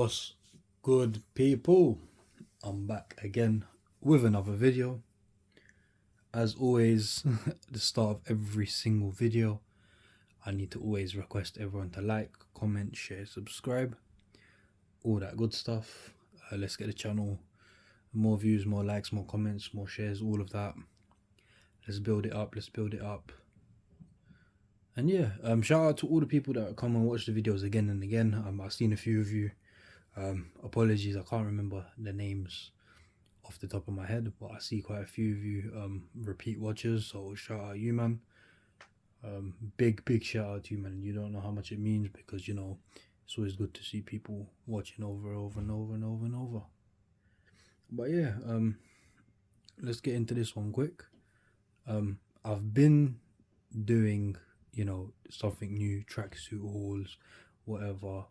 What's good, people? I'm back again with another video. As always, at the start of every single video, I need to always request everyone to like, comment, share, subscribe, all that good stuff. Let's get the channel more views, more likes, more comments, more shares, all of that. Let's build it up. And yeah, shout out to all the people that come and watch the videos again and again. I've seen a few of you. Apologies, I can't remember the names off the top of my head, but I see quite a few of you repeat watchers, so shout out you, man. Big shout out to you, man. You don't know how much it means, because you know it's always good to see people watching over and over. But yeah, let's get into this one quick. I've been doing, you know, something new, tracksuit hauls, whatever.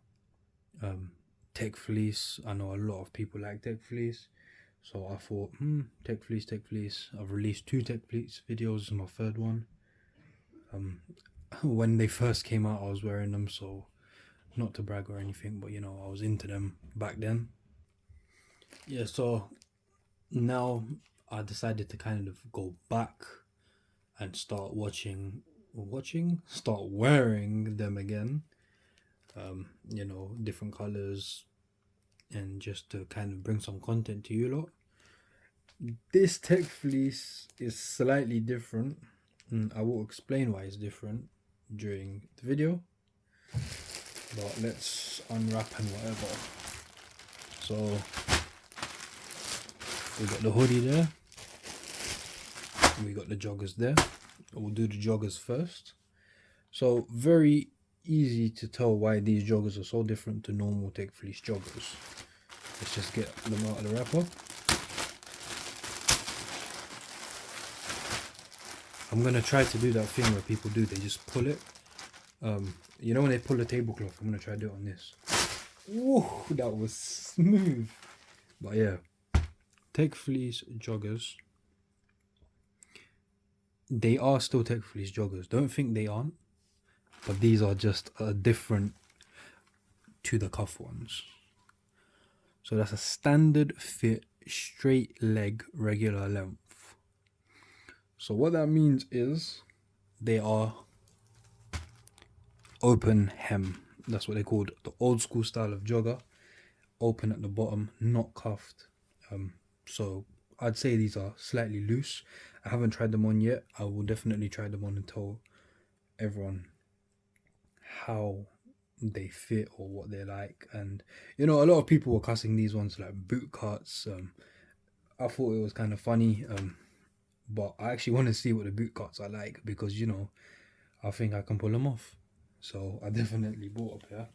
Tech Fleece, I know a lot of people like Tech Fleece, so I thought, Tech Fleece. I've released 2 Tech Fleece videos. This is my 3rd one. When they first came out, I was wearing them, so not to brag or anything, but you know, I was into them back then. Yeah, so now I decided to kind of go back and start start wearing them again. You know, different colors, and just to kind of bring some content to you lot. This Tech Fleece is slightly different, and I will explain why it's different during the video, but let's unwrap and whatever. So we got the hoodie there, we got the joggers there. We'll do the joggers first. So very easy to tell why these joggers are so different to normal Tech Fleece joggers. Let's just get them out of the wrapper. I'm gonna try to do that thing where people do, they just pull it. You know when they pull a tablecloth, I'm gonna try to do it on this. Whoa, that was smooth. But yeah, Tech Fleece joggers. They are still Tech Fleece joggers. Don't think they aren't. But these are just different to the cuff ones. So that's a standard fit, straight leg, regular length. So what that means is they are open hem. That's what they called the old school style of jogger. Open at the bottom, not cuffed. So I'd say these are slightly loose. I haven't tried them on yet. I will definitely try them on and tell everyone how they fit or what they're like. And you know, a lot of people were cussing these ones like boot cuts. I thought it was kind of funny, but I actually want to see what the boot cuts are like, because you know, I think I can pull them off. So I definitely bought a pair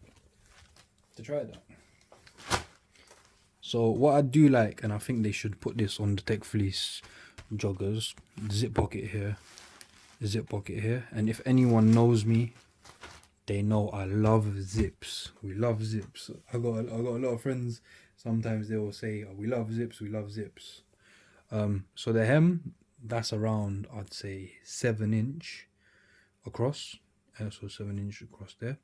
to try that. So what I do like, and I think they should put this on the Tech Fleece joggers, zip pocket here, and if anyone knows me, they know I love zips. We love zips. I got a lot of friends. Sometimes they will say, oh, we love zips. So the hem, that's around, I'd say 7-inch across. So 7-inch across there.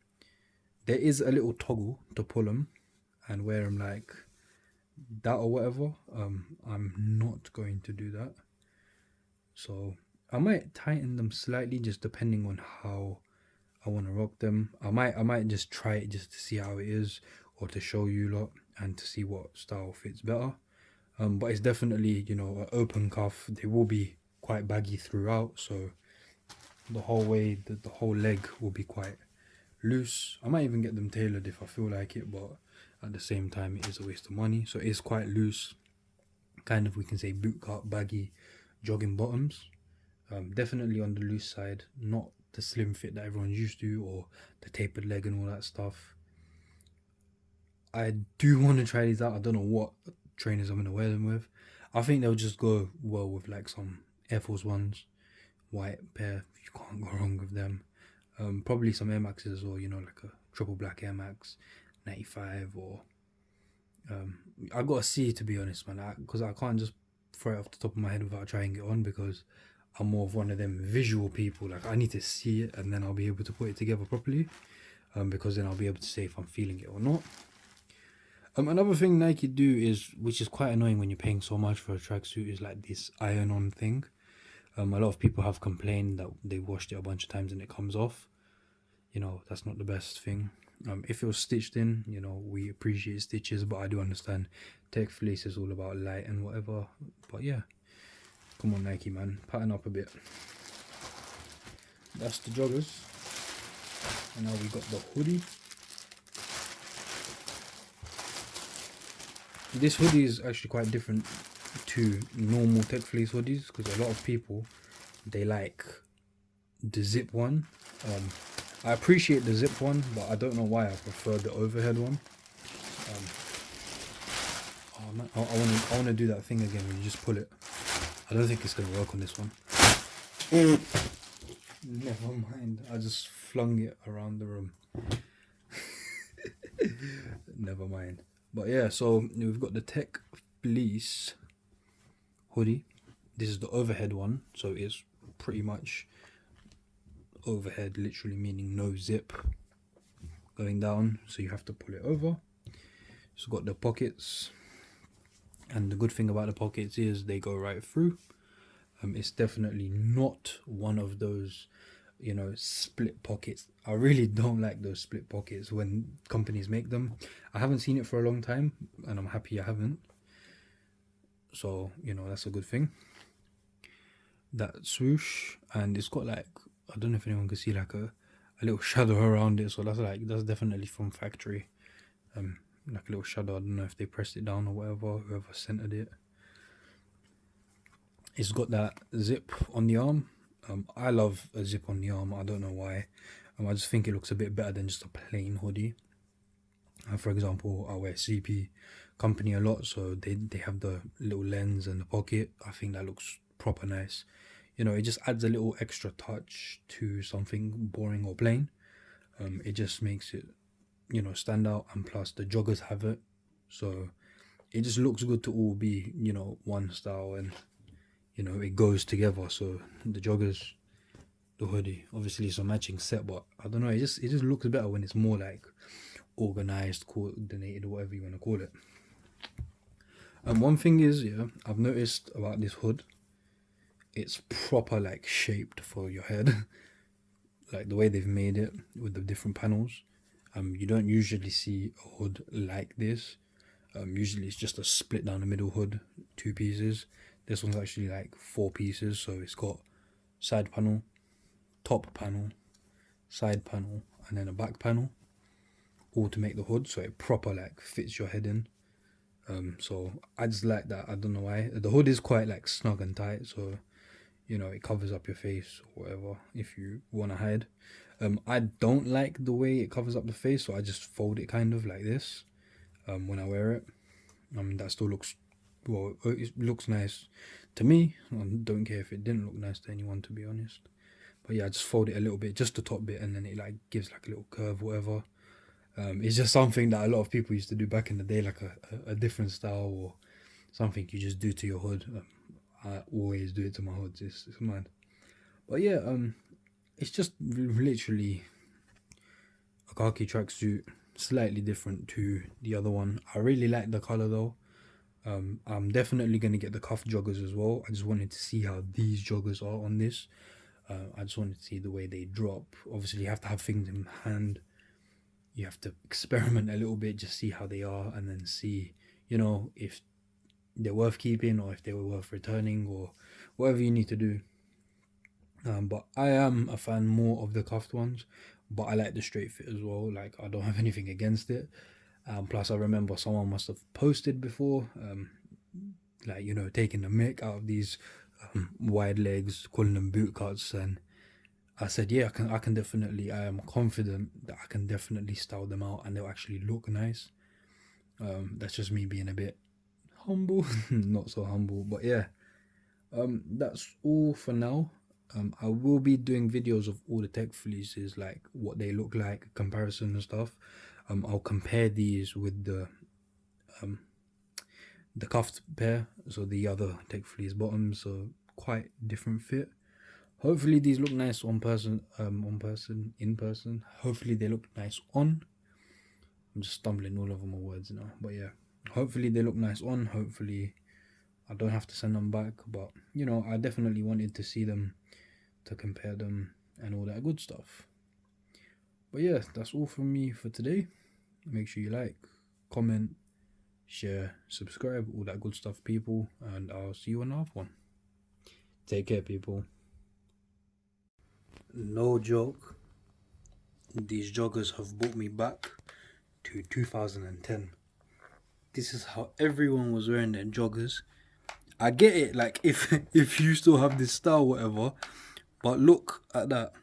There is a little toggle to pull them and wear them like that or whatever. I'm not going to do that. So I might tighten them slightly, just depending on how I want to rock them. I might just try it just to see how it is, or to show you lot and to see what style fits better. But it's definitely, you know, an open cuff. They will be quite baggy throughout, so the whole way, the whole leg will be quite loose. I might even get them tailored if I feel like it, but at the same time it is a waste of money. So it is quite loose, kind of, we can say boot cut, baggy, jogging bottoms. Definitely on the loose side, not the slim fit that everyone's used to, or the tapered leg and all that stuff. I do want to try these out. I don't know what trainers I'm going to wear them with. I think they'll just go well with like some Air Force Ones, white pair. You can't go wrong with them. Probably some Air Maxes as well, you know, like a triple black Air Max 95, or I gotta see, to be honest, man, because I can't just throw it off the top of my head without trying it on, because I'm more of one of them visual people. Like, I need to see it and then I'll be able to put it together properly, because then I'll be able to say if I'm feeling it or not. Another thing Nike do is, which is quite annoying when you're paying so much for a tracksuit, is like this iron-on thing. A lot of people have complained that they washed it a bunch of times and it comes off. You know, that's not the best thing. If it was stitched in, you know, we appreciate stitches, but I do understand Tech Fleece is all about light and whatever. But yeah, come on Nike, man, pattern up a bit. That's the joggers. And now we got the hoodie. This hoodie is actually quite different to normal Tech Fleece hoodies, because a lot of people, they like the zip one. I appreciate the zip one, but I don't know why I prefer the overhead one. Oh man, I want to do that thing again when you just pull it. I don't think it's gonna work on this one. Never mind. I just flung it around the room. Never mind. But yeah, so we've got the Tech Fleece hoodie. This is the overhead one, so it's pretty much overhead, literally meaning no zip going down, so you have to pull it over. It's got the pockets, and the good thing about the pockets is they go right through. It's definitely not one of those, you know, split pockets. I really don't like those split pockets when companies make them. I haven't seen it for a long time, and I'm happy I haven't. So, you know, that's a good thing. That swoosh, and it's got like, I don't know if anyone can see like a little shadow around it, so that's definitely from factory. Like a little shadow. I don't know if they pressed it down or whatever, whoever centered it. It's got that zip on the arm. I love a zip on the arm. I don't know why. I just think it looks a bit better than just a plain hoodie. For example, I wear CP company a lot, so they have the little lens and the pocket. I think that looks proper nice. You know, it just adds a little extra touch to something boring or plain. It just makes it, you know, stand out, and plus the joggers have it, so it just looks good to all be, you know, one style, and you know, it goes together. So the joggers, the hoodie, obviously it's a matching set, but I don't know, it just looks better when it's more like organized, coordinated, or whatever you want to call it. One thing is, yeah, I've noticed about this hood, it's proper like shaped for your head. Like the way they've made it with the different panels. You don't usually see a hood like this. Usually it's just a split down the middle hood, 2 pieces. This one's actually like 4 pieces, so it's got side panel, top panel, side panel, and then a back panel, all to make the hood, so it proper like fits your head in. So I just like that. I don't know why. The hood is quite like snug and tight, so you know, it covers up your face or whatever if you want to hide. I don't like the way it covers up the face, so I just fold it kind of like this when I wear it. That still looks, well, it looks nice to me. I don't care if it didn't look nice to anyone, to be honest. But yeah, I just fold it a little bit, just the top bit, and then it like gives like a little curve, whatever. It's just something that a lot of people used to do back in the day, like a different style or something you just do to your hood. I always do it to my hoods. It's mad. But yeah, it's just literally a khaki tracksuit, slightly different to the other one. I really like the color though. I'm definitely gonna get the cuff joggers as well. I just wanted to see how these joggers are on this. I just wanted to see the way they drop. Obviously, you have to have things in hand. You have to experiment a little bit, just see how they are, and then see, you know, if they're worth keeping or if they were worth returning or whatever you need to do. But I am a fan more of the cuffed ones, but I like the straight fit as well. Like, I don't have anything against it. Plus I remember someone must have posted before, like, you know, taking the mick out of these wide legs, calling them boot cuts, and I said, yeah, I can definitely, I am confident that I can definitely style them out and they'll actually look nice. That's just me being a bit humble. Not so humble, but yeah, that's all for now. I will be doing videos of all the Tech Fleeces, like what they look like, comparison and stuff. I'll compare these with the cuffed pair, so the other Tech Fleece bottoms, so quite different fit. Hopefully these look nice in person. Hopefully they look nice on. I'm just stumbling all over my words now. But yeah, hopefully they look nice on. Hopefully I don't have to send them back. But, you know, I definitely wanted to see them, to compare them and all that good stuff. But yeah, that's all from me for today. Make sure you like, comment, share, subscribe, all that good stuff, people. And I'll see you on another one. Take care, people. No joke, these joggers have brought me back to 2010. This is how everyone was wearing their joggers. I get it, like if you still have this style, whatever, but look at that.